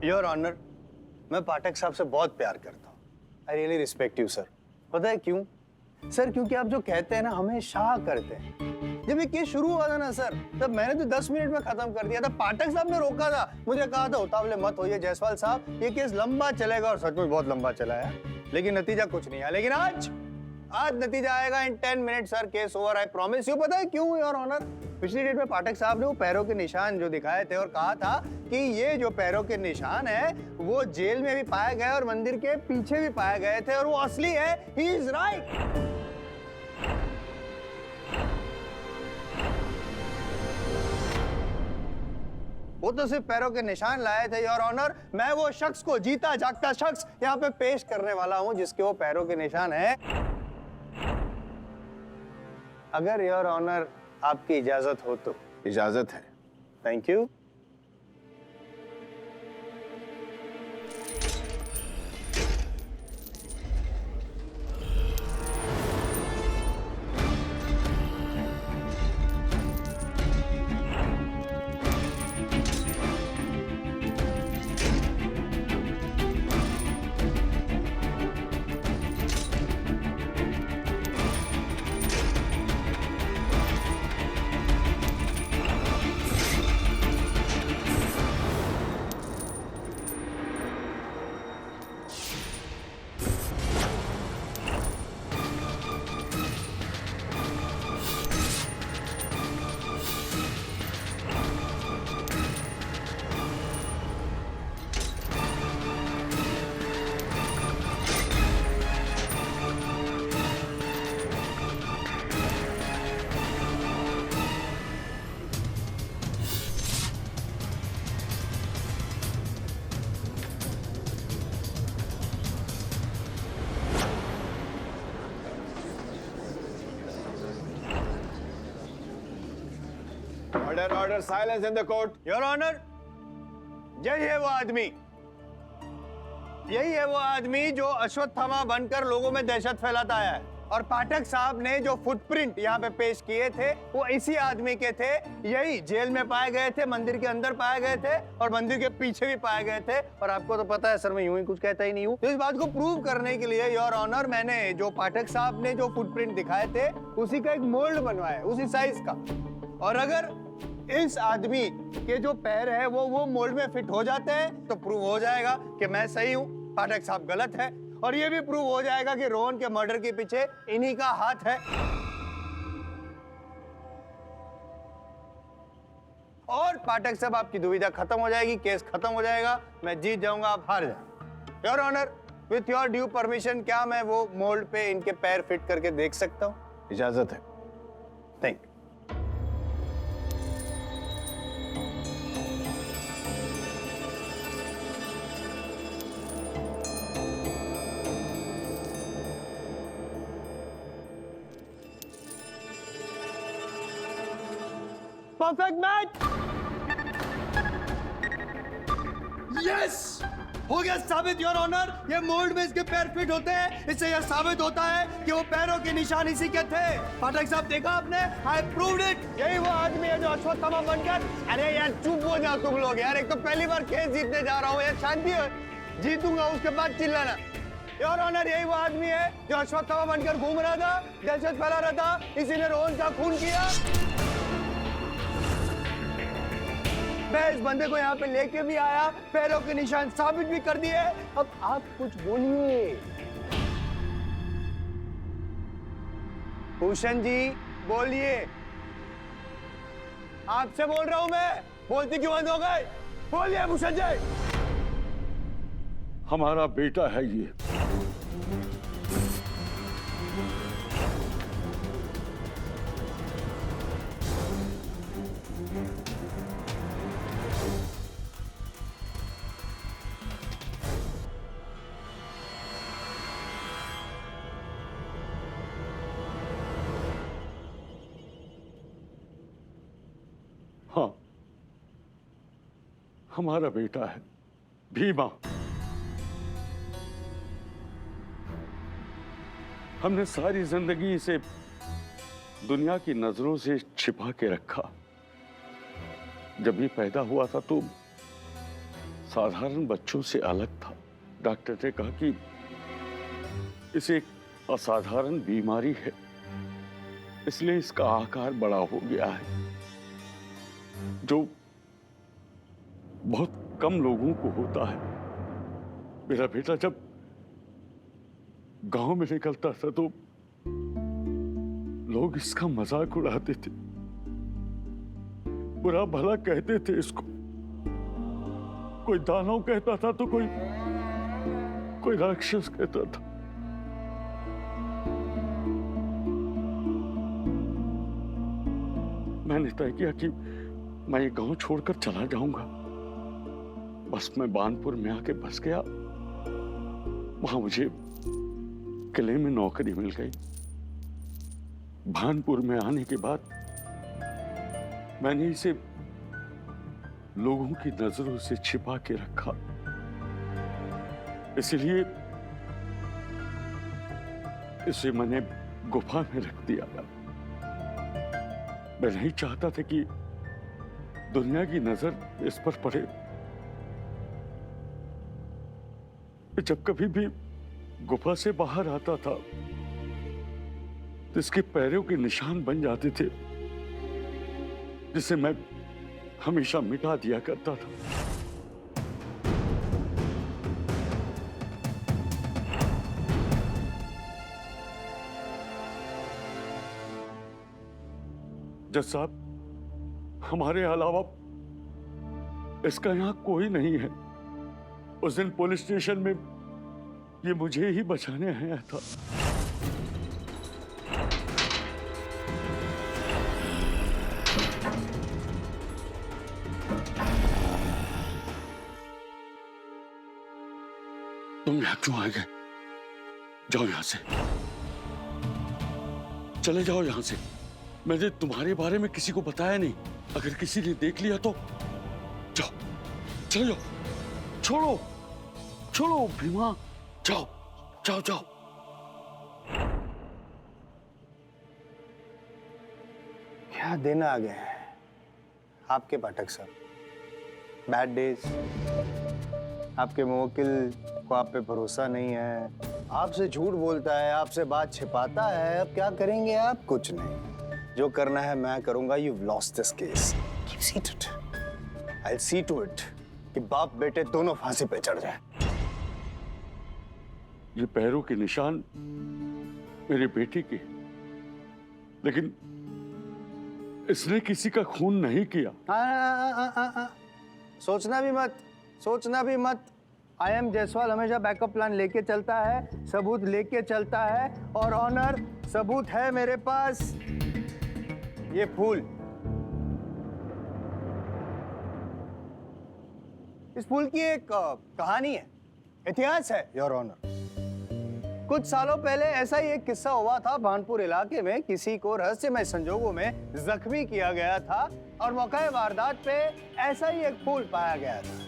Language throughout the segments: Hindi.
योर ऑनर, मैं पाठक साहब से बहुत प्यार करता हूँ। I really respect you sir. पता है क्यों सर? क्योंकि आप जो कहते हैं ना हमेशा करते हैं। जब ये केस शुरू हुआ था ना सर, तब मैंने तो 10 मिनट में खत्म कर दिया था। पाठक साहब ने रोका था, मुझे कहा था उतावले मत होइए जायसवाल साहब, ये केस लंबा चलेगा, और सच में बहुत लंबा चला है, लेकिन नतीजा कुछ नहीं आया। लेकिन आज नतीजा आएगा इन 10 minute sir, case over, I promise you. पता है क्यों योर ऑनर? पिछली डेट में पाठक साहब ने वो पैरों के निशान जो दिखाए थे और कहा था कि ये जो पैरों के निशान है वो जेल में भी पाए गए और मंदिर के पीछे भी पाए गए थे, और वो असली है। He is right. वो तो सिर्फ पैरों के निशान लाए थे योर ऑनर। मैं वो शख्स को, जीता जागता शख्स, यहाँ पे पेश करने वाला हूँ जिसके वो पैरों के निशान है। अगर योर ऑनर आपकी इजाजत हो तो। इजाजत है। Thank you. Order, silence in the court. Your honour, यही है वो आदमी, यही है वो आदमी जो अश्वत्थामा बनकर लोगों में दहशत फैलाता है। और पाठक साहब ने जो फुटप्रिंट यहाँ पे पेश किए थे वो इसी आदमी के थे। यही जेल में पाए गए थे, मंदिर के अंदर पाए गए थे, और मंदिर के पीछे भी पाए गए थे। और आपको तो पता है सर, मैं यूं ही कुछ कहता ही नहीं हूँ। तो इस बात को प्रूव करने के लिए योर ऑनर, मैंने जो पाठक साहब ने जो फुटप्रिंट दिखाए थे उसी का एक मोल्ड बनवाया, उसी साइज का। और अगर इस आदमी के जो पैर है वो मोल्ड में फिट हो जाते हैं तो प्रूव हो जाएगा कि मैं सही हूं, पाठक साहब गलत है। और ये भी प्रूव हो जाएगा कि रोहन के मर्डर के पीछे इन्हीं का हाथ है। और पाठक साहब, आपकी दुविधा खत्म हो जाएगी, केस खत्म हो जाएगा, मैं जीत जाऊंगा, आप हार जाए। Your honour, with your due permission, क्या मैं वो मोल्ड पे इनके पैर फिट करके देख सकता हूं? इजाजत है। Thank you. Perfect match. Yes, हो गया साबित योर ऑनर। ये मोल्ड में इसके पैर फिट होते हैं। इससे यह साबित होता है कि वो पैरों के निशान इसी के थे। पाठक साहब, देखा आपने? आई प्रूव्ड इट। यही वो आदमी है जो अश्वत्थामा बनकर। अरे यार चुप हो जाओ तुम लोग यार, एक तो पहली बार केस जीतने जा रहा हूँ यार, शांति हो, जीतूंगा उसके बाद चिल्लाना। योर ऑनर, यही वो आदमी है जो अश्वत्थामा बनकर घूम रहा था, दहशत फैला रहा था, इसी ने रोहन का खून किया। मैं इस बंदे को यहाँ पे लेके भी आया, पैरों के निशान साबित भी कर दिए। अब आप कुछ बोलिए। भूषण जी बोलिए। आपसे बोल रहा हूं मैं, बोलती क्यों बंद हो गए? बोलिए भूषण जी। हमारा बेटा है ये। हाँ, हमारा बेटा है भीमा। हमने सारी जिंदगी इसे दुनिया की नजरों से छिपा के रखा। जब ये पैदा हुआ था तो साधारण बच्चों से अलग था। डॉक्टर ने कहा कि इसे एक असाधारण बीमारी है, इसलिए इसका आकार बड़ा हो गया है, जो बहुत कम लोगों को होता है। मेरा बेटा जब गांव में निकलता था तो लोग इसका मजाक उड़ाते थे, बुरा भला कहते थे इसको। कोई दानव कहता था तो कोई राक्षस कहता था। मैंने तय किया कि मैं ये गांव छोड़कर चला जाऊंगा। बस मैं बानपुर में आके बस गया। वहां मुझे किले में नौकरी मिल गई। भानपुर में आने के बाद मैंने इसे लोगों की नजरों से छिपा के रखा, इसलिए इसे मैंने गुफा में रख दिया। मैं नहीं चाहता था कि दुनिया की नजर इस पर पड़े। जब कभी भी गुफा से बाहर आता था तो इसके पैरों के निशान बन जाते थे, जिसे मैं हमेशा मिटा दिया करता था। जज साहब, हमारे अलावा इसका यहां कोई नहीं है। उस दिन पुलिस स्टेशन में ये मुझे ही बचाने आया था। तुम यहां क्यों आ गए? जाओ यहां से, चले जाओ यहां से। मैंने तुम्हारे बारे में किसी को बताया नहीं। अगर किसी ने देख लिया तो जाओ, चले जाओ। छोड़ो छोड़ो भीमा, जाओ जाओ जाओ। क्या दिन आ गए हैं आपके पाठक साहब। Bad days. आपके मुवक्किल को आप पे भरोसा नहीं है, आपसे झूठ बोलता है, आपसे बात छिपाता है। अब क्या करेंगे आप? कुछ नहीं, जो करना है मैं करूंगा। You've lost this case. Keep seated. I'll see to it कि बाप बेटे दोनों फांसी पे चढ़ जाए। ये पैरों के निशान मेरे बेटे के, लेकिन इसने किसी का खून नहीं किया। सोचना भी मत, सोचना भी मत। आई एम जायसवाल हमेशा बैकअप प्लान लेके चलता है, सबूत लेके चलता है, और ऑनर सबूत है मेरे पास। ये फूल, इस फूल की एक कहानी है, इतिहास है योर ऑनर। कुछ सालों पहले ऐसा ही एक किस्सा हुआ था। भानपुर इलाके में किसी को रहस्यमय संजोगों में जख्मी किया गया था और मौके वारदात पे ऐसा ही एक फूल पाया गया था।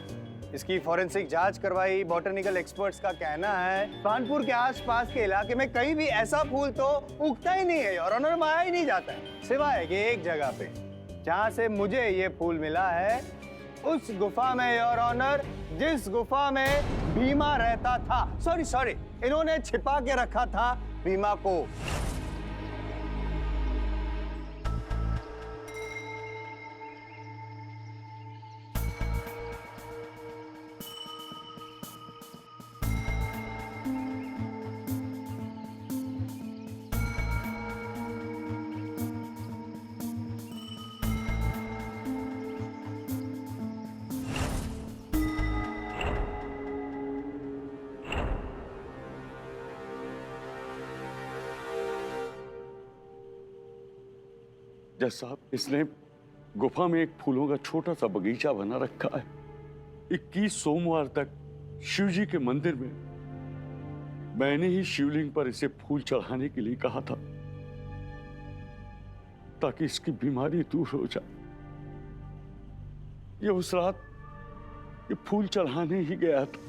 इसकी फॉरेंसिक जांच करवाई। बॉटनिकल एक्सपर्ट्स का कहना है भानपुर के आसपास के इलाके में कहीं भी ऐसा फूल तो उगता ही नहीं है और ऑनर में आया ही नहीं जाता है, सिवाय कि एक जगह पे जहां से मुझे ये फूल मिला है, उस गुफा में योर ऑनर, जिस गुफा में भीमा रहता था। सॉरी, इन्होंने छिपा के रखा था भीमा को। जज साहब, इसने गुफा में एक फूलों का छोटा सा बगीचा बना रखा है। 21 सोमवार तक शिव जी के मंदिर में मैंने ही शिवलिंग पर इसे फूल चढ़ाने के लिए कहा था, ताकि इसकी बीमारी दूर हो जाए। ये उस रात ये फूल चढ़ाने ही गया था।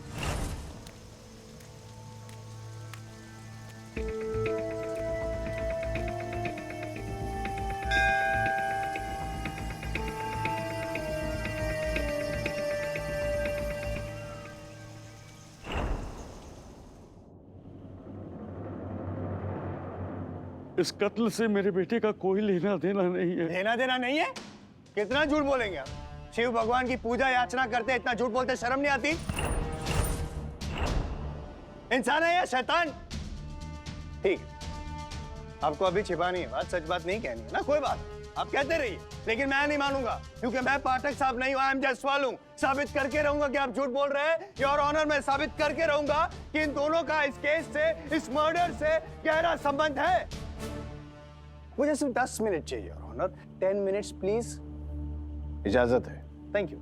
इस कत्ल से मेरे बेटे का कोई लेना देना नहीं है। लेना देना नहीं है? कितना झूठ बोलेंगे आप? शिव भगवान की पूजा याचना करते इतना झूठ बोलते शर्म नहीं आती? इंसान है या शैतान? ठीक, आपको अभी छिपानी है बात, सच बात नहीं कहनी है ना, कोई बात, आप कहते रहिए, लेकिन मैं नहीं मानूंगा क्योंकि मैं पाठक साहब नहीं हूं, आई एम जायसवाल हूं। साबित करके रहूंगा कि आप झूठ बोल रहे हैं। योर ऑनर, मैं साबित करके रहूंगा कि इन दोनों का इस केस से, इस मर्डर से गहरा संबंध है। मुझे सिर्फ 10 मिनट चाहिए योर ऑनर, 10 मिनट्स प्लीज। इजाजत है। Thank you.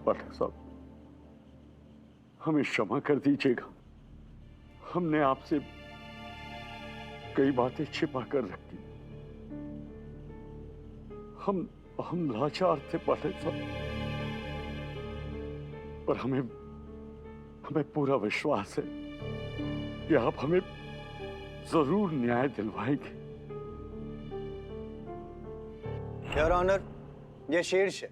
पाठक साहब, हमें क्षमा कर दीजिएगा। हमने आपसे कई बातें छिपा कर रखी। हम लाचार थे पाठक साहब, पर हमें पूरा विश्वास है कि आप हमें जरूर न्याय दिलवाएंगे। योर ऑनर, ये शीर्ष है,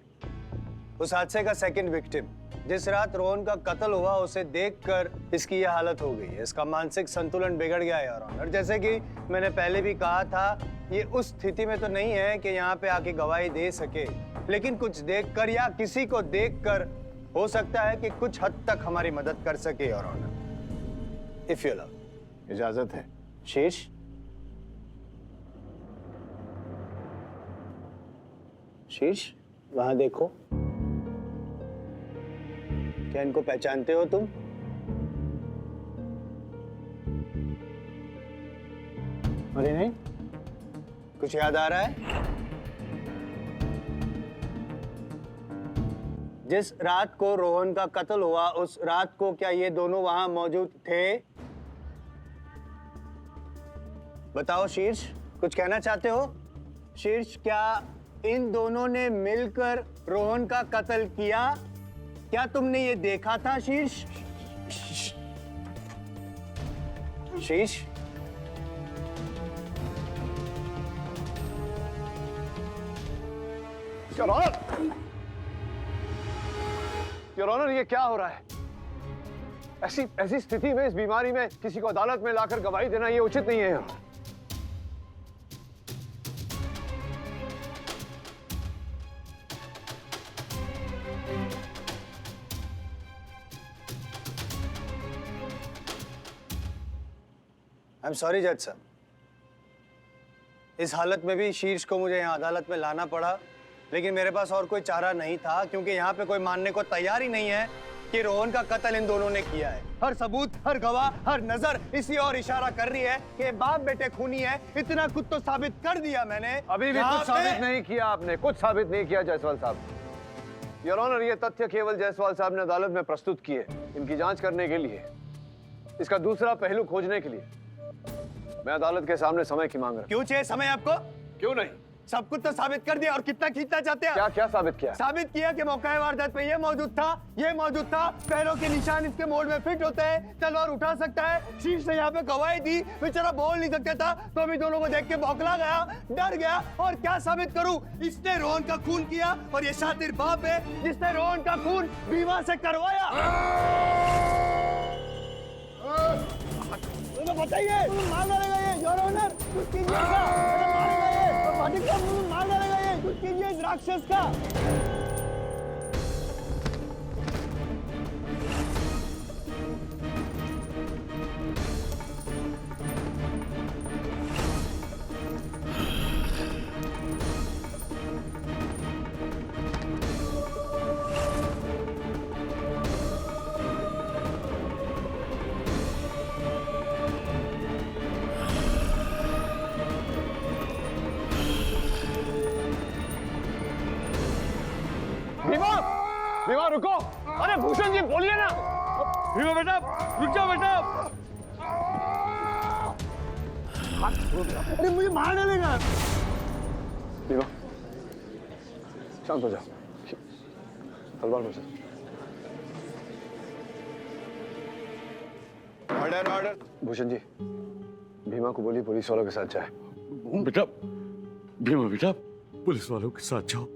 उस हादसे का सेकंड विक्टिम। जिस रात रोहन का कत्ल हुआ उसे देखकर इसकी ये हालत हो गई है। इसका मानसिक संतुलन बिगड़ गया है योर ऑनर। जैसे कि मैंने पहले भी कहा था, ये उस स्थिति में तो नहीं है कि यहाँ पे आके गवाही दे सके, लेकिन कुछ देखकर या किसी को देखकर हो सकता है कि कुछ हद तक हमारी मदद कर सके your honour, if you love. इजाजत है। शीर्ष, शीर्ष वहां देखो, क्या इनको पहचानते हो तुम? अरे नहीं, कुछ याद आ रहा है? जिस रात को रोहन का कत्ल हुआ उस रात को क्या ये दोनों वहां मौजूद थे? बताओ शीर्ष, कुछ कहना चाहते हो? शीर्ष, क्या इन दोनों ने मिलकर रोहन का कत्ल किया? क्या तुमने ये देखा था शीर्ष? शीर्ष, योर ऑनर, ये क्या हो रहा है? ऐसी स्थिति में, इस बीमारी में किसी को अदालत में लाकर गवाही देना ये उचित नहीं है। आई एम सॉरी जज साहब, इस हालत में भी शीर्ष को मुझे यहाँ अदालत में लाना पड़ा, लेकिन मेरे पास और कोई चारा नहीं था क्योंकि यहाँ पे कोई मानने को तैयार ही नहीं है कि रोहन का कत्ल इन दोनों ने किया है। हर सबूत, हर गवाह, हर नजर इसी और इशारा कर रही है कि बाप बेटे खूनी है। इतना कुछ तो साबित कर दिया मैंने। अभी भी कुछ साबित नहीं किया आपने, कुछ साबित नहीं किया जायसवाल साहब। योर ऑनर, ये तथ्य केवल जायसवाल साहब ने अदालत में प्रस्तुत किए इनकी जांच करने के लिए, इसका दूसरा पहलू खोजने के लिए। मैं अदालत के सामने समय की मांग रहा हूं। क्यों चाहिए समय आपको? क्यों नहीं? सब कुछ तो साबित कर दिया, और कितना खींचना चाहते हैं? क्या क्या साबित किया? साबित किया कि मौका वारदात पे ये मौजूद था, ये मौजूद था, पैरों के निशान इसके मोड़ में फिट होते हैं, तलवार उठा सकता है। शीर्ष ने यहाँ पे गवाही दी, बेचारा बोल नहीं सकता था, तो अभी दोनों को देख के बौखला गया, डर गया। और क्या साबित करूं? इसने रोहन का खून किया और ये शातिर बाप है जिसने रोहन का खून बीमा से करवाया। बताइए, मार डालेगा ये योर ऑनर, कुछ कीजिएगा, मारेगा ये, पाठक साहब मार डालेगा ये, कुछ कीजिए इस राक्षस का। भीमा रुको! अरे भूषण जी बोलिए ना! भीमा बेटा, रुक जाओ बेटा! अरे मुझे मार डालेगा। भीमा, शांत हो जाओ, तलवार में से। Order order. भूषण जी, भीमा को बोलिए पुलिस वालों के साथ जाए। बेटा, भीमा बेटा, पुलिस वालों के साथ जाओ।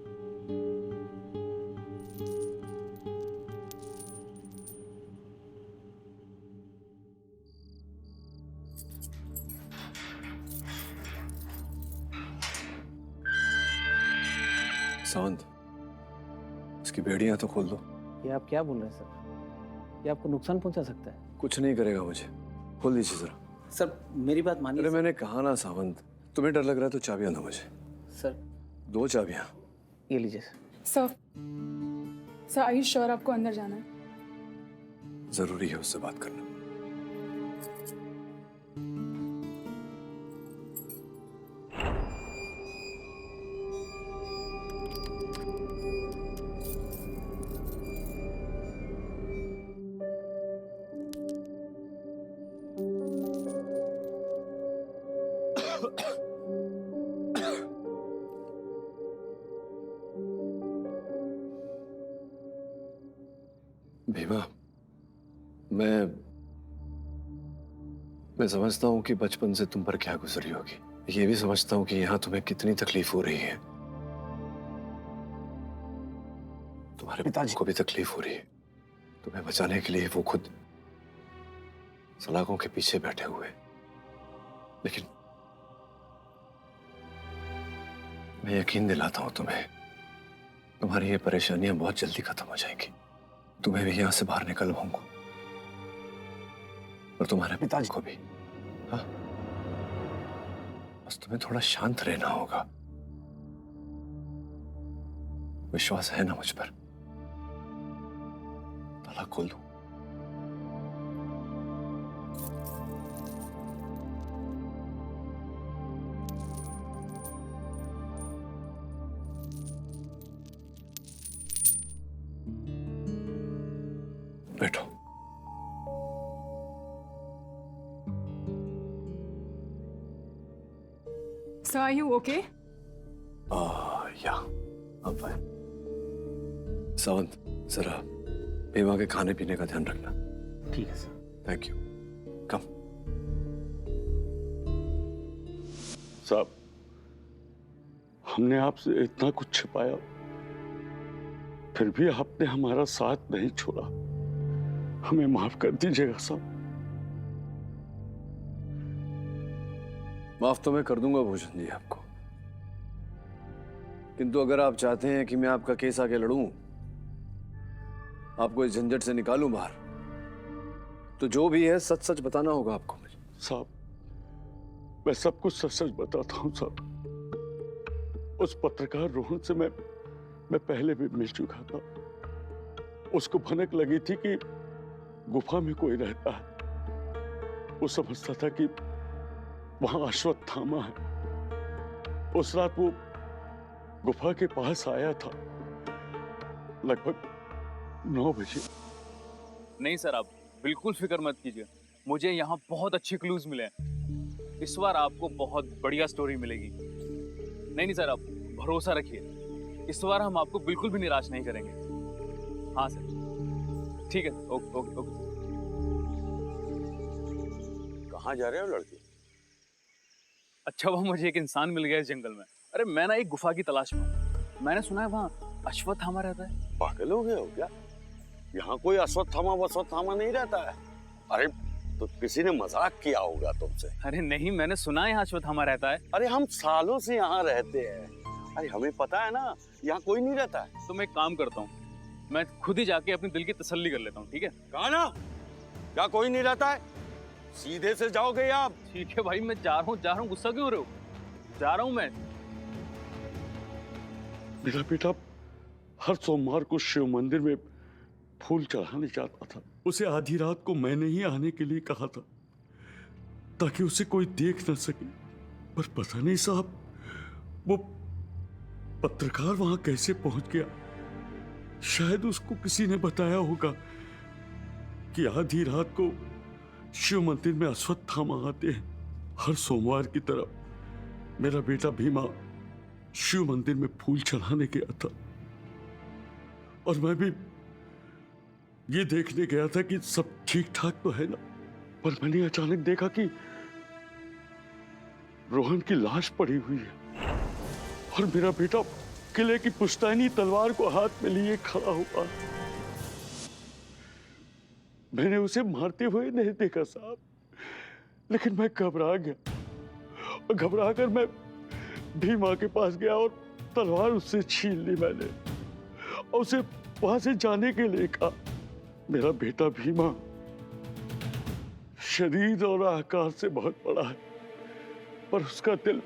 सावंत, इसकी बेड़ियां तो खोल दो। ये आप क्या बोल रहे हैं सर? ये आपको नुकसान पहुंचा सकता है। कुछ नहीं करेगा मुझे, खोल दीजिए जरा। सर मेरी बात मानिए। अरे मैंने कहा ना सावंत, तुम्हें डर लग रहा है तो चाबियां दो मुझे। सर 2 चाबियां। ये लीजिए sir. Sir are you sure आपको अंदर जाना है? जरूरी है उससे बात करना। भीमा, मैं समझता हूँ कि बचपन से तुम पर क्या गुजरी होगी। ये भी समझता हूँ कि यहाँ तुम्हें कितनी तकलीफ हो रही है। तुम्हारे पिताजी को भी तकलीफ हो रही है। तुम्हें बचाने के लिए वो खुद सलाखों के पीछे बैठे हुए। लेकिन मैं यकीन दिलाता हूँ तुम्हें, तुम्हारी ये परेशानियां बहुत जल्दी खत्म हो जाएंगी। तुम्हें भी यहां से बाहर निकलवाऊंगा और तुम्हारे पिताजी को भी। हाँ, बस तुम्हें थोड़ा शांत रहना होगा। विश्वास है ना मुझ पर? ताला खोल दो। बैठो। Sir are you okay? या अब फाइन। सावंत, जरा भीमा के खाने पीने का ध्यान रखना। ठीक है सर। Thank you. कम। साहब, हमने आपसे इतना कुछ छिपाया, फिर भी आपने हमारा साथ नहीं छोड़ा। हमें माफ कर दीजिएगा साहब। माफ तो मैं कर दूंगा भूषण जी आपको, किंतु अगर आप चाहते हैं कि मैं आपका केस आगे लड़ूं, आपको इस झंझट से निकालूं बाहर, तो जो भी है सच सच बताना होगा आपको मुझे। साहब, मैं सब कुछ सच सच बताता हूँ साहब। उस पत्रकार रोहन से मैं पहले भी मिल चुका था। उसको भनक लगी थी कि गुफा में कोई रहता है। वो समझता था कि वहां अश्वत्थामा है। उस रात वो गुफा के पास आया था लगभग 9 बजे। नहीं सर, आप बिल्कुल फिक्र मत कीजिए। मुझे यहाँ बहुत अच्छे क्लूज मिले हैं। इस बार आपको बहुत बढ़िया स्टोरी मिलेगी। नहीं सर, आप भरोसा रखिए। इस बार हम आपको बिल्कुल भी निराश नहीं करेंगे। हाँ सर, ठीक है। Okay okay okay. कहाँ जा रहे हो लड़के? अच्छा, वह मुझे एक इंसान मिल गया इस जंगल में। अरे मैं ना एक गुफा की तलाश में हूँ। मैंने सुना है वहाँ अश्वत्थामा रहता है। पागल हो गए हो क्या? यहाँ कोई अश्वत्थामा नहीं रहता है। अरे तो किसी ने मजाक किया होगा तुमसे। अरे नहीं, मैंने सुना है यहाँ अश्वत्थामा रहता है। अरे हम सालों से यहाँ रहते हैं। अरे हमें पता है ना, यहाँ कोई नहीं रहता है। तो मैं एक काम करता हूँ, मैं खुद ही जाके अपनी दिल की तसल्ली कर लेता हूँ। ठीक है? कहा ना, क्या कोई नहीं रहता है? सीधे से जाओगे आप? ठीक है भाई, मैं जा रहा हूँ। गुस्सा क्यों हो रहे हो? जा रहा हूँ मैं। मेरा बेटा हर सोमवार को शिव मंदिर में फूल चढ़ाने जाता था। उसे आधी रात को मैंने ही आने के लिए कहा था ताकि उसे कोई देख न सके। पर पता नहीं साहब, वो पत्रकार वहां कैसे पहुंच गया। शायद उसको किसी ने बताया होगा कि आधी रात को शिव मंदिर में अश्वत्थामा आते हैं। हर सोमवार की तरह मेरा बेटा भीमा शिव मंदिर में फूल चढ़ाने गया था और मैं भी ये देखने गया था कि सब ठीक ठाक तो है ना। पर मैंने अचानक देखा कि रोहन की लाश पड़ी हुई है और मेरा बेटा किले की पुश्तैनी तलवार को हाथ में लिए खड़ा हुआ। मैंने उसे मारते हुए नहीं देखा साहब, लेकिन मैं घबरा गया और घबरा कर मैं भीमा के पास गया और तलवार उससे छीन ली मैंने और उसे वहां से जाने के लिए कहा। मेरा बेटा भीमा शरीर और आकार से बहुत बड़ा है, पर उसका दिल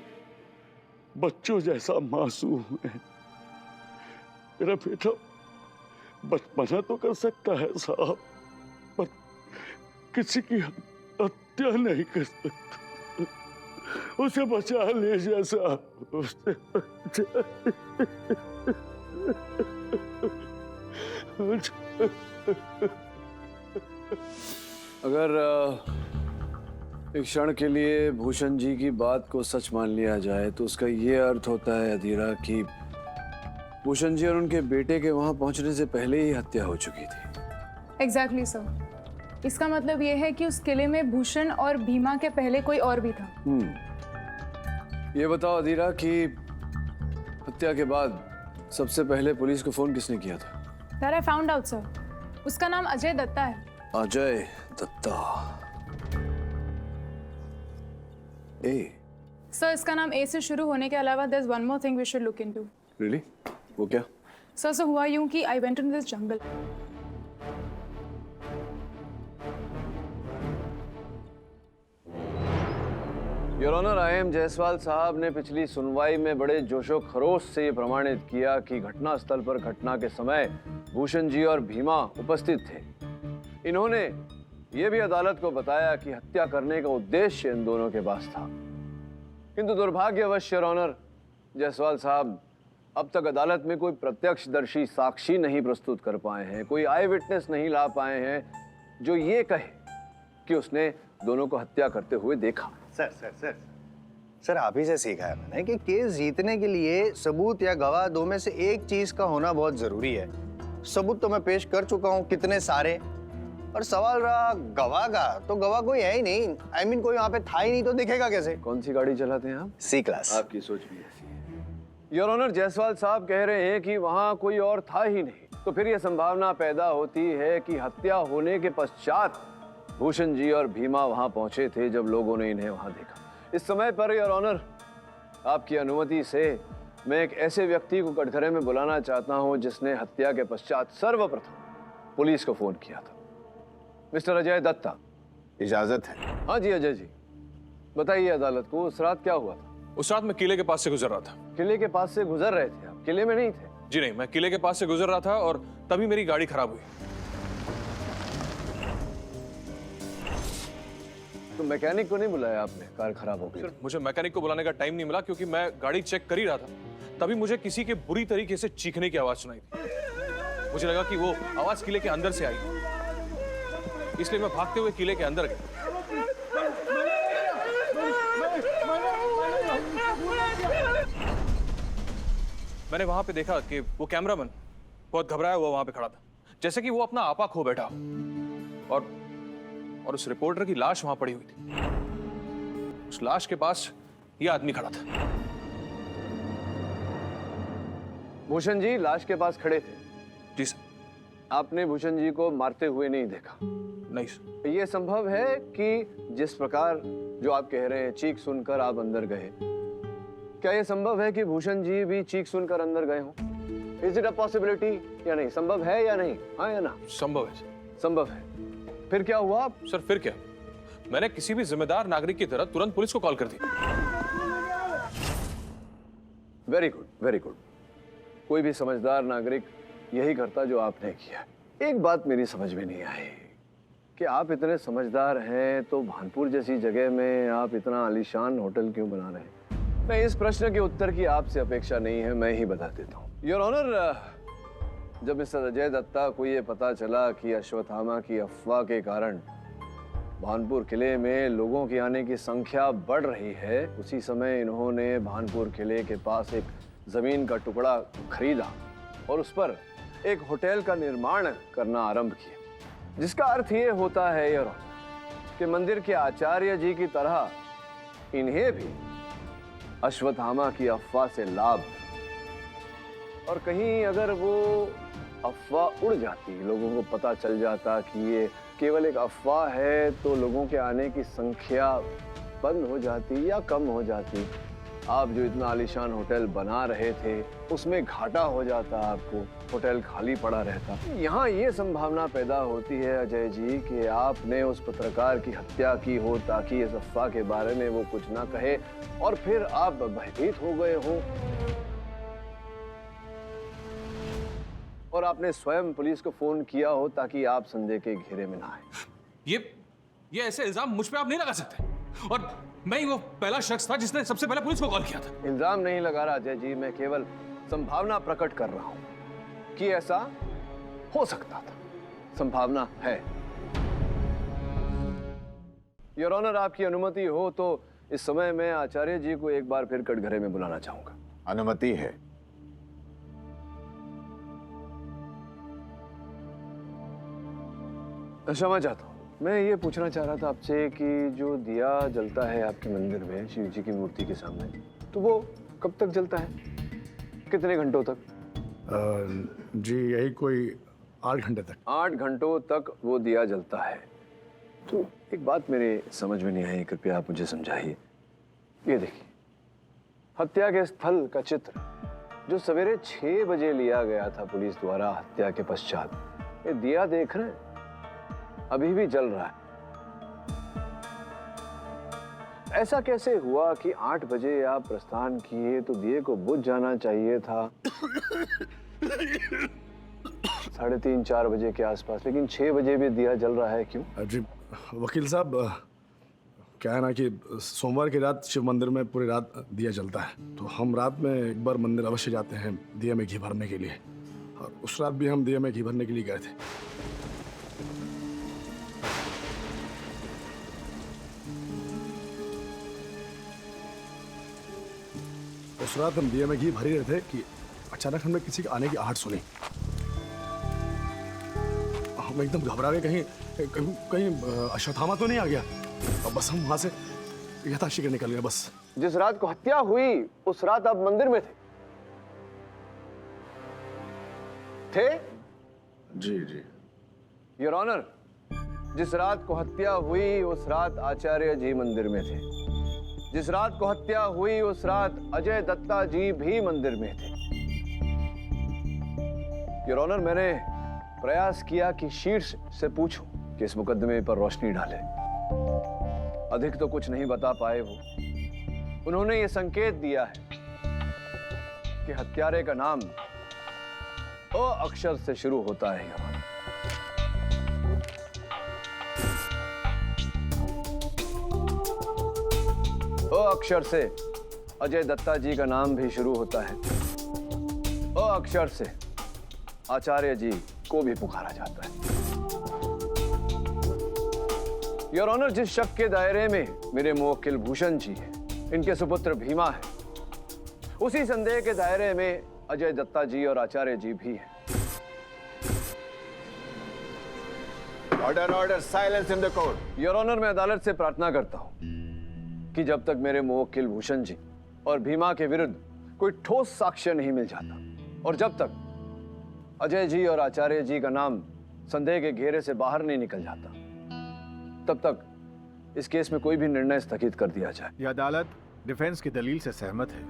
बच्चों जैसा मासूम है। मेरा बेटा बचपना तो कर सकता है साहब, पर किसी की हत्या नहीं कर सकता। उसे बचा लीजिए साहब, उसे अगर एक क्षण के लिए भूषण जी की बात को सच मान लिया जाए तो उसका ये अर्थ होता है अधीरा कि भूषण जी और उनके बेटे के वहां पहुंचने से पहले ही हत्या हो चुकी थी। Exactly sir. इसका मतलब ये है कि उस किले में भूषण और भीमा के पहले कोई और भी था। ये बताओ अधीरा कि हत्या के बाद सबसे पहले पुलिस को फोन किसने किया था? That I found out, sir. उसका नाम अजय दत्ता है। अजय दत्ता। ए सर इसका नाम ए से शुरू होने के अलावा there's one more thing we should look into. Really? वो क्या? सर हुआ यूं कि I went into this jungle. Your honour, I M. Jaiswal साहब ने पिछली सुनवाई में बड़े जोशो खरोश से ये प्रमाणित किया कि घटना स्थल पर घटना के समय भूषण जी और भीमा उपस्थित थे। इन्होंने ये भी अदालत को बताया कि हत्या करने का उद्देश्य इन दोनों के पास था। किंतु दुर्भाग्यवश योर ऑनर जायसवाल साहब अब तक अदालत में कोई प्रत्यक्षदर्शी साक्षी नहीं प्रस्तुत कर पाए हैं, कोई आई विटनेस नहीं ला पाए हैं जो ये कहे कि उसने दोनों को हत्या करते हुए देखा। सर आप ही से सीखा है मैंने कि केस जीतने के लिए सबूत या गवाह दो में से एक चीज का होना बहुत जरूरी है। सबूत तो मैं पेश कर चुका हूँ कितने सारे, और सवाल रहा गवाह का, तो गवाह कोई है ही नहीं। I mean, कोई वहाँ पे था ही नहीं तो दिखेगा कैसे? कौन सी गाड़ी चलाते हैं आप? सी क्लास। आपकी सोच भी ऐसी है। योर ऑनर जायसवाल साहब कह रहे हैं कि वहां कोई और था ही नहीं, तो फिर यह संभावना पैदा होती है कि हत्या होने के पश्चात भूषण जी और भीमा वहां पहुंचे थे जब लोगों ने इन्हें वहां देखा। इस समय पर योर ऑनर आपकी अनुमति से मैं एक ऐसे व्यक्ति को कटघरे में बुलाना चाहता हूं जिसने हत्या के पश्चात सर्वप्रथम पुलिस को फोन किया था। मिस्टर अजय दत्ता। इजाजत है? हाँ जी अजय जी, बताइए अदालत को उस रात क्या हुआ था? उस रात मैं किले के पास से गुजर रहा था। किले के पास से गुजर रहे थे आप? किले में नहीं थे? जी नहीं, मैं किले के पास से गुजर रहा था और तभी मेरी गाड़ी खराब हुई। तो मैकेनिक को नहीं बुलाया आपने? कार खराब हो गई। सर मुझे मैकेनिक को बुलाने का टाइम नहीं मिला क्योंकि मैं गाड़ी चेक कर ही रहा था। तभी मुझे किसी के बुरी तरीके से चीखने की आवाज सुनाई थी। मुझे लगा कि वो आवाज किले के अंदर से आई, इसलिए मैं भागते हुए किले के अंदर गया। मैंने वहां पे देखा कि वो कैमरामैन बहुत घबराया हुआ वहां पे खड़ा था, जैसे कि वो अपना आपा खो बैठा और उस रिपोर्टर की लाश वहां पड़ी हुई थी। उस लाश के पास ये आदमी खड़ा था। भूषण जी लाश के पास खड़े थे? जी सर। आपने भूषण जी को मारते हुए नहीं देखा? नहीं सर। ये संभव है कि जिस प्रकार जो आप कह रहे हैं चीख सुनकर आप अंदर गए, क्या ये संभव है कि भूषण जी भी चीख सुनकर अंदर गए हों? इज इट अ पॉसिबिलिटी या नहीं? संभव है या नहीं? हाँ या ना? संभव है सर। संभव है। फिर क्या हुआ? सर फिर क्या, मैंने किसी भी जिम्मेदार नागरिक की तरह तुरंत पुलिस को कॉल कर दी। Very good, very good. कोई भी समझदार नागरिक यही करता जो आपने किया। एक बात मेरी समझ में नहीं आई कि आप इतने समझदार हैं तो भानपुर जैसी जगह में आप इतना आलीशान होटल क्यों बना रहे हैं? नहीं, इस प्रश्न के उत्तर की आपसे अपेक्षा नहीं है, मैं ही बता देता हूँ। योर ऑनर, जब मिस्टर अजय दत्ता को ये पता चला कि अश्वत्थामा की अफवाह के कारण भानपुर किले में लोगों की आने की संख्या बढ़ रही है, उसी समय इन्होंने भानपुर किले के पास एक जमीन का टुकड़ा खरीदा और उस पर एक होटल का निर्माण करना आरंभ किया, जिसका अर्थ ये होता है योर ऑनर कि मंदिर के आचार्य जी की तरह इन्हें भी अश्वत्थामा की अफवाह से लाभ, और कहीं अगर वो अफवाह उड़ जाती, लोगों को पता चल जाता कि ये केवल एक अफवाह है तो लोगों के आने की संख्या बंद हो जाती या कम हो जाती। आप जो इतना आलीशान होटल बना रहे थे उसमें घाटा हो जाता, आपको होटल खाली पड़ा रहता। यहाँ ये संभावना पैदा होती है अजय जी कि आपने उस पत्रकार की हत्या की हो ताकि इस अफवाह के बारे में वो कुछ ना कहे और फिर आप भयभीत हो गए हो और आपने स्वयं पुलिस को फोन किया हो ताकि आप संदेह के घेरे में ना आए। ये ऐसे इल्जाम मुझ पे आप नहीं लगा सकते। और मैं ही वो पहला शख्स था जिसने सबसे पहले पुलिस को कॉल किया था। इल्जाम नहीं लगा रहा अजय जी, मैं केवल संभावना प्रकट कर रहा हूं कि ऐसा हो सकता था। संभावना है। योर ऑनर, आपकी अनुमति हो तो इस समय मैं आचार्य जी को एक बार फिर कटघरे में बुलाना चाहूंगा। अनुमति है। क्षमा चाहता हूँ। मैं ये पूछना चाह रहा था आपसे कि जो दिया जलता है आपके मंदिर में शिव जी की मूर्ति के सामने, तो वो कब तक जलता है? कितने घंटों तक? जी यही कोई 8 घंटे तक। 8 घंटों तक वो दिया जलता है। तो एक बात मेरे समझ में नहीं आई, कृपया आप मुझे समझाइए। ये देखिए, हत्या के स्थल का चित्र जो सवेरे 6 बजे लिया गया था पुलिस द्वारा हत्या के पश्चात, ये दिया देख रहे हैं अभी भी जल रहा है। ऐसा कैसे हुआ कि 8 बजे आप प्रस्थान किए तो दिए को बुझ जाना चाहिए था 3:30-4 बजे के आसपास, लेकिन 6 बजे भी दिया जल रहा है, क्यों? जी वकील साहब, क्या है ना कि सोमवार की रात शिव मंदिर में पूरी रात दिया जलता है, तो हम रात में एक बार मंदिर अवश्य जाते हैं दिया में घी भरने के लिए, और उस रात भी हम दिया में घी भरने के लिए गए थे। उस रात हम दिया में घी भर ही रहे थे कि अचानक हमने किसी के आने की आहट सुनी। हम एकदम घबरा गए, कहीं अश्वत्थामा तो नहीं आ गया। अब बस हम वहां से यथाशीघ्र निकल गए। बस जिस रात को हत्या हुई उस रात आप मंदिर में थे? जी जी योर ऑनर, जिस रात को हत्या हुई उस रात आचार्य जी मंदिर में थे। जिस रात को हत्या हुई उस रात अजय दत्ता जी भी मंदिर में थे। योर ऑनर, मैंने प्रयास किया कि शीर्ष से पूछूं कि इस मुकदमे पर रोशनी डाले। अधिक तो कुछ नहीं बता पाए वो। उन्होंने ये संकेत दिया है कि हत्यारे का नाम अ अक्षर से शुरू होता है। योर ऑनर, अ अक्षर से अजय दत्ता जी का नाम भी शुरू होता है। अ अक्षर से आचार्य जी को भी पुकारा जाता है। योर ऑनर, जिस शक के दायरे में मेरे मुवक्किल भूषण जी हैं, इनके सुपुत्र भीमा है, उसी संदेह के दायरे में अजय दत्ता जी और आचार्य जी भी हैं। Order order, silence in the court. Your honour, मैं अदालत से प्रार्थना करता हूं कि जब तक मेरे मुवक्किल भूषण जी और भीमा के विरुद्ध कोई ठोस साक्ष्य नहीं मिल जाता और जब तक अजय जी और आचार्य जी का नाम संदेह के घेरे से बाहर नहीं निकल जाता, तब तक इस केस में कोई भी निर्णय स्थगित कर दिया जाए। यह अदालत डिफेंस की दलील से सहमत है।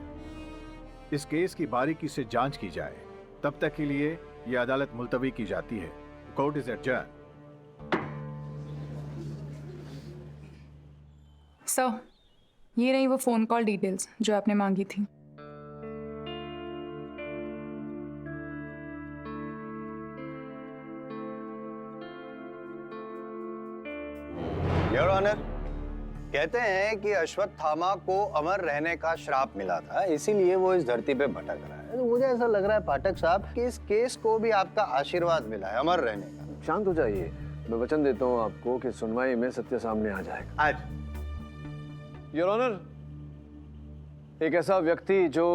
इस केस की बारीकी से जांच की जाए, तब तक के लिए यह अदालत मुलतवी की जाती है। Court is adjourn. सर, ये रही वो फोन कॉल डिटेल्स जो आपने मांगी थी। योर ऑनर, कहते हैं कि अश्वत्थामा को अमर रहने का श्राप मिला था, इसीलिए वो इस धरती पे भटक रहा है। तो मुझे ऐसा लग रहा है पाठक साहब कि इस केस को भी आपका आशीर्वाद मिला है अमर रहने का। शांत हो जाइए, मैं वचन देता हूं आपको कि सुनवाई में सत्य सामने आ जाएगा। आज योर ऑनर, एक ऐसा व्यक्ति जो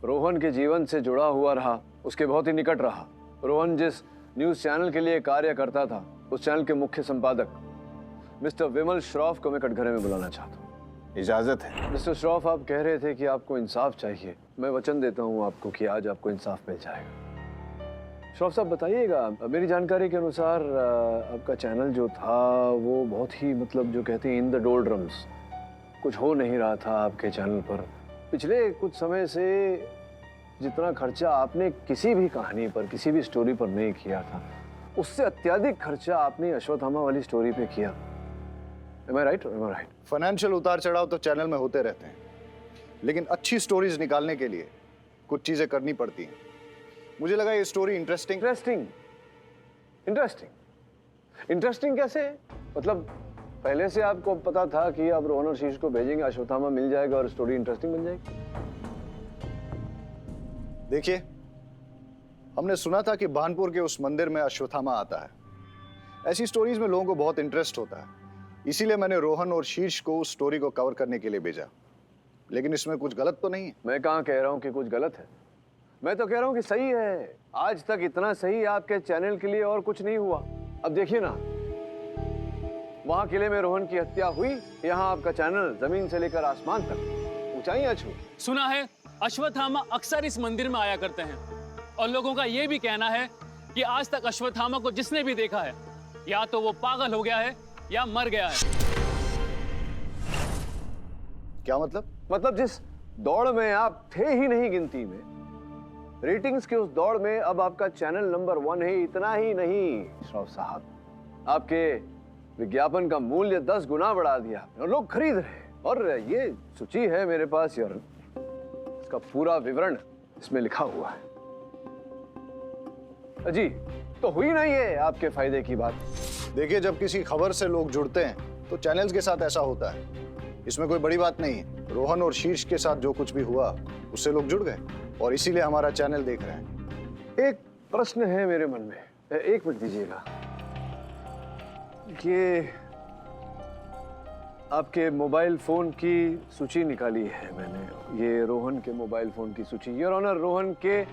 रोहन के जीवन से जुड़ा हुआ रहा, उसके बहुत ही निकट रहा। रोहन जिस न्यूज चैनल के लिए कार्य करता था, उस चैनल के मुख्य संपादक मिस्टर विमल श्रॉफ को मैं कटघरे में बुलाना चाहता हूँ। इजाजत है। मिस्टर श्रॉफ, आप कह रहे थे कि आपको इंसाफ चाहिए। मैं वचन देता हूँ आपको कि आज आपको इंसाफ मिल जाएगा। श्रॉफ साहब बताइएगा, मेरी जानकारी के अनुसार आपका चैनल जो था वो बहुत ही मतलब जो कहते हैं इन द डोल्ड्रम्स, कुछ हो नहीं रहा था आपके चैनल पर। पिछले कुछ समय से जितना खर्चा आपने किसी भी कहानी पर, किसी भी स्टोरी पर नहीं किया था, उससे अत्यधिक खर्चा आपने अश्वत्थामा वाली स्टोरी पे किया। Am I right? Am I right? Financial उतार चढ़ाव तो चैनल में होते रहते हैं, लेकिन अच्छी स्टोरीज निकालने के लिए कुछ चीजें करनी पड़ती हैं। मुझे लगा ये स्टोरी इंटरेस्टिंग कैसे? मतलब पहले से आपको पता था कि आप रोहन और शीश को भेजेंगे, अश्वत्थामा मिल जाएगा और स्टोरी इंटरेस्टिंग बन जाएगी? देखिए, हमने सुना था कि भानपुर के उस मंदिर में अश्वत्थामा आता है। ऐसी स्टोरीज में लोगों को बहुत इंटरेस्ट होता है, इसीलिए मैंने रोहन और शीर्ष को उस स्टोरी को कवर करने के लिए भेजा। लेकिन इसमें कुछ गलत तो नहीं है? मैं कहाँ कह रहा हूँ कि कुछ गलत है, मैं तो कह रहा हूँ कि सही है। आज तक इतना सही आपके चैनल के लिए और कुछ नहीं हुआ। अब देखिए ना, वहां किले में रोहन की हत्या हुई, यहाँ आपका चैनल जमीन से लेकर आसमान तक ऊंचाइयां छू। सुना है अश्वत्थामा अक्सर इस मंदिर में आया करते हैं, और लोगों का यह भी कहना है कि आज तक अश्वत्थामा को जिसने भी देखा है, या तो वो पागल हो गया है या मर गया है। क्या मतलब? मतलब जिस दौड़ में आप थे ही नहीं गिनती में, रेटिंग्स के उस दौड़ में अब आपका चैनल नंबर 1 है। इतना ही नहीं श्रॉफ साहब, आपके विज्ञापन का मूल्य 10 गुना बढ़ा दिया और लोग खरीद रहे हैं। और ये सूची है मेरे पास यार, इसका पूरा विवरण इसमें लिखा हुआ है। जी, तो हुई नहीं है आपके फायदे की बात। देखिए, जब किसी खबर से लोग जुड़ते हैं तो चैनल्स के साथ ऐसा होता है, इसमें कोई बड़ी बात नहीं है। रोहन और शीर्ष के साथ जो कुछ भी हुआ उससे लोग जुड़ गए और इसीलिए हमारा चैनल देख रहे हैं। एक प्रश्न है मेरे मन में, 1 मिनट दीजिएगा। ये आपके मोबाइल फोन की सूची निकाली है मैंने, ये रोहन के मोबाइल फोन की सूची। योर ऑनर, रोहन के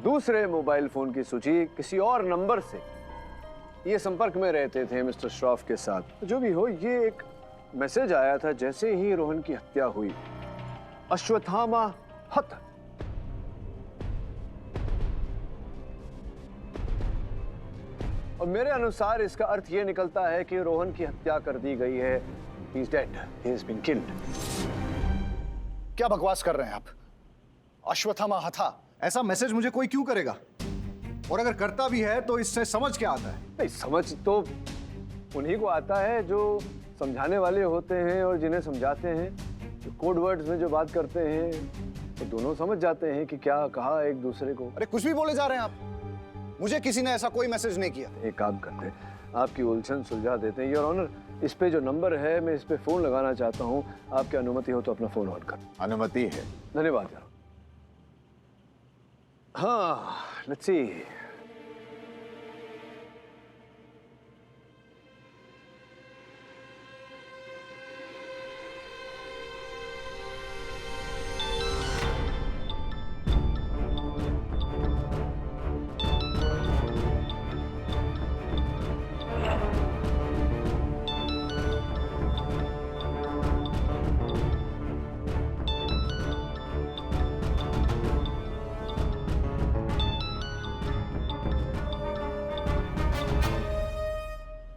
दूसरे मोबाइल फोन की सूची किसी और नंबर से ये संपर्क में रहते थे मिस्टर श्रॉफ के साथ। जो भी हो, ये एक मैसेज आया था जैसे ही रोहन की हत्या हुई, अश्वत्थामा हत। और मेरे अनुसार इसका अर्थ ये निकलता है कि रोहन की हत्या कर दी गई है। He is dead. He has been killed. क्या बकवास कर रहे हैं आप? अश्वत्थामा हथा, ऐसा मैसेज मुझे कोई क्यों करेगा? और अगर करता भी है तो इससे समझ क्या आता है? नहीं, समझ तो उन्हीं को आता है जो समझाने वाले होते हैं और जिन्हें समझाते हैं। जो कोड वर्ड्स में जो बात करते हैं तो दोनों समझ जाते हैं कि क्या कहा एक दूसरे को। अरे कुछ भी बोले जा रहे हैं आप। मुझे किसी ने ऐसा कोई मैसेज नहीं किया। एक काम करते हैं, आपकी उलझन सुलझा देते हैं। योर ऑनर, इस पे जो नंबर है, मैं इस पे फोन लगाना चाहता हूँ। आपकी अनुमति हो तो अपना फोन ऑन कर। अनुमति है। धन्यवाद यार। हाँ, लेट्स सी।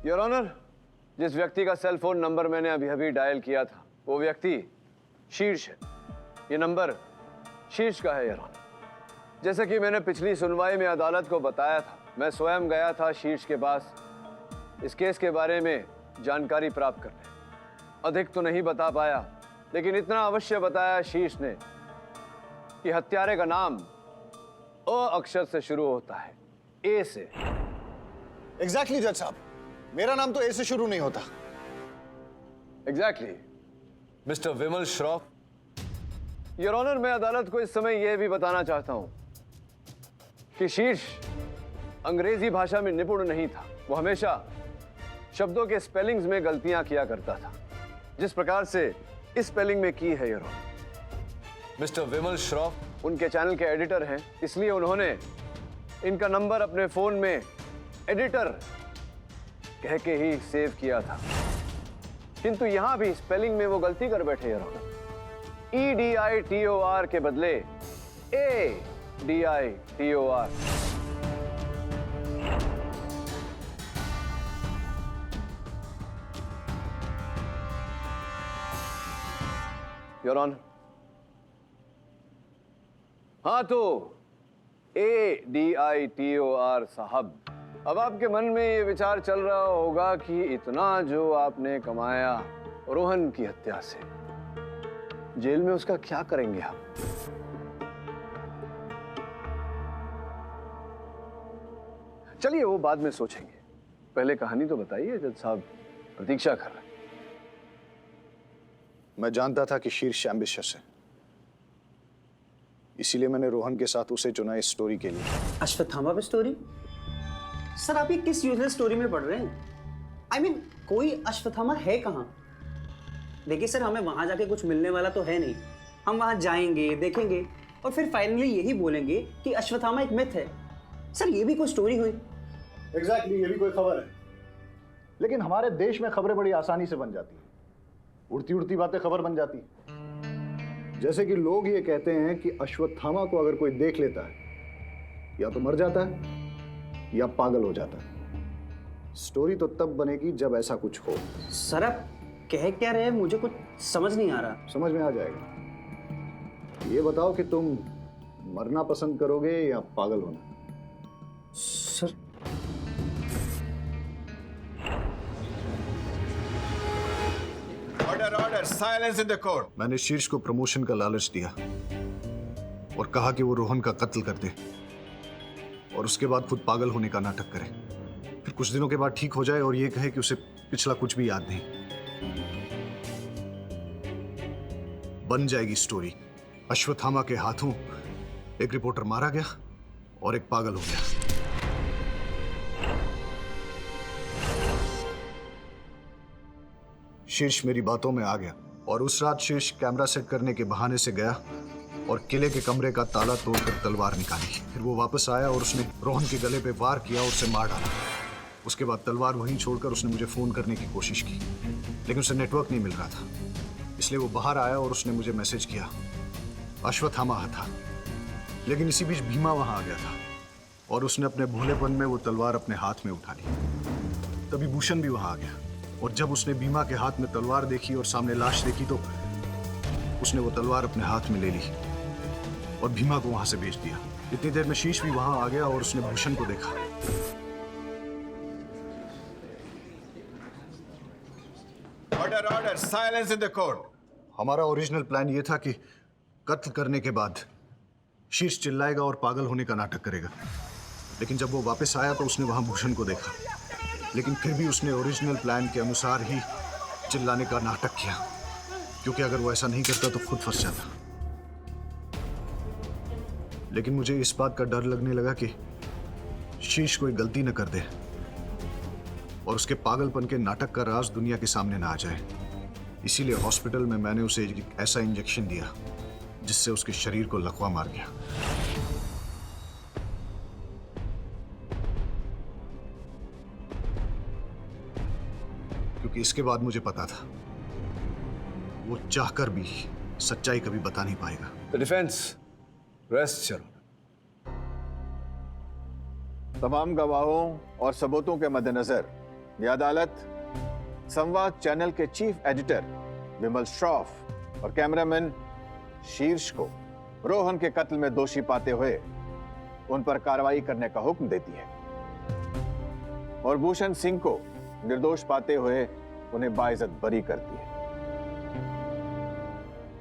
योर ऑनर, जिस व्यक्ति का सेल फोन नंबर मैंने अभी अभी डायल किया था, वो व्यक्ति शीर्ष है। ये नंबर शीर्ष का है योर ऑनर। जैसे कि मैंने पिछली सुनवाई में अदालत को बताया था, मैं स्वयं गया था शीर्ष के पास इस केस के बारे में जानकारी प्राप्त करने। अधिक तो नहीं बता पाया, लेकिन इतना अवश्य बताया शीर्ष ने कि हत्यारे का नाम अ अक्षर से शुरू होता है, ए से। एग्जैक्टली जज साहब, मेरा नाम तो ए से शुरू नहीं होता। Exactly Mr Vimal Shroff. Your honour, मैं अदालत को इस समय यह भी बताना चाहता हूं कि शीर्ष अंग्रेजी भाषा में निपुण नहीं था। वो हमेशा शब्दों के स्पेलिंग्स में गलतियां किया करता था, जिस प्रकार से इस स्पेलिंग में की है। Your honour, mister Vimal Shroff उनके चैनल के एडिटर हैं, इसलिए उन्होंने इनका नंबर अपने फोन में एडिटर कह के ही सेव किया था। किंतु यहां भी स्पेलिंग में वो गलती कर बैठे योर ऑनर। EDITOR के बदले ADITOR। Your honour. हाँ तो ADITOR साहब, अब आपके मन में ये विचार चल रहा होगा कि इतना जो आपने कमाया रोहन की हत्या से, जेल में उसका क्या करेंगे आप? चलिए वो बाद में सोचेंगे, पहले कहानी तो बताइए। जज साहब प्रतीक्षा कर रहे हैं। मैं जानता था कि शीर्ष एम्बिशियस है, इसीलिए मैंने रोहन के साथ उसे चुना इस स्टोरी के लिए। अश्वत्थामा पे स्टोरी? सर आप ये किस यूजलेस स्टोरी में पढ़ रहे हैं? I mean, कोई अश्वत्थामा है कहाँ? देखिए सर, हमें वहां जाके कुछ मिलने वाला तो है नहीं। हम वहां जाएंगे, देखेंगे और फिर फाइनली यही बोलेंगे कि अश्वत्थामा एक मिथ है। सर ये भी कोई स्टोरी हुई? एग्जैक्टली, ये भी कोई खबर है। लेकिन हमारे देश में खबरें बड़ी आसानी से बन जाती हैं। उड़ती उड़ती बातें खबर बन जाती हैं। जैसे कि लोग ये कहते हैं कि अश्वत्थामा को अगर कोई देख लेता है, या तो मर जाता है या पागल हो जाता है। स्टोरी तो तब बनेगी जब ऐसा कुछ हो। सर आप कह क्या रहे हैं? मुझे कुछ समझ नहीं आ रहा। समझ में आ जाएगा। ये बताओ कि तुम मरना पसंद करोगे या पागल होना? Sir order order, silence in the court. मैंने शीर्ष को प्रमोशन का लालच दिया और कहा कि वो रोहन का कत्ल कर दे और उसके बाद खुद पागल होने का नाटक करे। फिर कुछ दिनों के बाद ठीक हो जाए और ये कहे कि उसे पिछला कुछ भी याद नहीं। बन जाएगी स्टोरी। अश्वत्थामा के हाथों एक रिपोर्टर मारा गया और एक पागल हो गया। शीर्ष मेरी बातों में आ गया और उस रात शीर्ष कैमरा सेट करने के बहाने से गया और किले के कमरे का ताला तोड़कर तलवार निकाली। फिर वो वापस आया और उसने रोहन के गले पे वार किया और उसे मार डाला। उसके बाद तलवार वहीं छोड़कर उसने मुझे फोन करने की कोशिश की, लेकिन उसे नेटवर्क नहीं मिल रहा था। इसलिए वो बाहर आया और उसने मुझे मैसेज किया। अश्वत्थामा था, लेकिन इसी बीच भीमा वहां आ गया था और उसने अपने भोलेपन में वो तलवार अपने हाथ में उठा ली। तभी भूषण भी वहां आ गया और जब उसने भीमा के हाथ में तलवार देखी और सामने लाश देखी तो उसने वो तलवार अपने हाथ में ले ली और भीमा को वहां से भेज दिया। इतनी देर में शीश भी वहां आ गया और उसने भूषण को देखा। Order order, silence in the court. हमारा ओरिजिनल प्लान ये था कि कत्ल करने के बाद शीर्ष चिल्लाएगा और पागल होने का नाटक करेगा, लेकिन जब वो वापस आया तो उसने वहां भूषण को देखा, लेकिन फिर भी उसने ओरिजिनल प्लान के अनुसार ही चिल्लाने का नाटक किया, क्योंकि अगर वो ऐसा नहीं करता तो खुद फंस जाता। लेकिन मुझे इस बात का डर लगने लगा कि शीर्ष कोई गलती न कर दे और उसके पागलपन के नाटक का राज दुनिया के सामने ना आ जाए। इसीलिए हॉस्पिटल में मैंने उसे एक ऐसा इंजेक्शन दिया जिससे उसके शरीर को लकवा मार गया। क्योंकि इसके बाद मुझे पता था वो चाहकर भी सच्चाई कभी बता नहीं पाएगा। The defence rest your. तमाम गवाहों और सबूतों के मद्देनजर यह अदालत संवाद चैनल के चीफ एडिटर विमल श्रॉफ और कैमरामैन शीर्ष को रोहन के कत्ल में दोषी पाते हुए उन पर कार्रवाई करने का हुक्म देती है और भूषण सिंह को निर्दोष पाते हुए उन्हें बाइज्जत बरी करती है।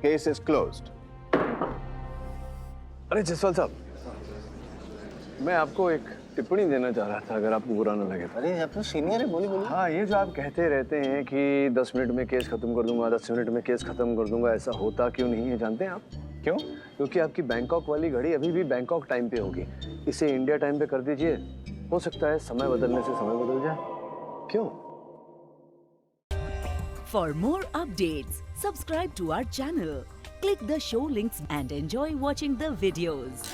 Case is closed. अरे जसवाल साहब, मैं आपको एक टिप्पणी देना चाह रहा था, अगर आपको बुरा ना लगे। अरे आप तो सीनियर है, बोलिए बोलिए। हाँ, ये जो आप कहते रहते हैं कि 10 मिनट में केस खत्म कर दूंगा, 10 मिनट में केस खत्म कर दूंगा, ऐसा होता क्यों नहीं है जानते हैं आप? क्यों? क्योंकि आपकी बैंकॉक वाली घड़ी अभी भी बैंकॉक टाइम पे होगी। इसे इंडिया टाइम पे कर दीजिए, हो सकता है समय बदलने से समय बदल जाए। क्यों? For more updates, subscribe to our channel, click the show links and enjoy watching the videos.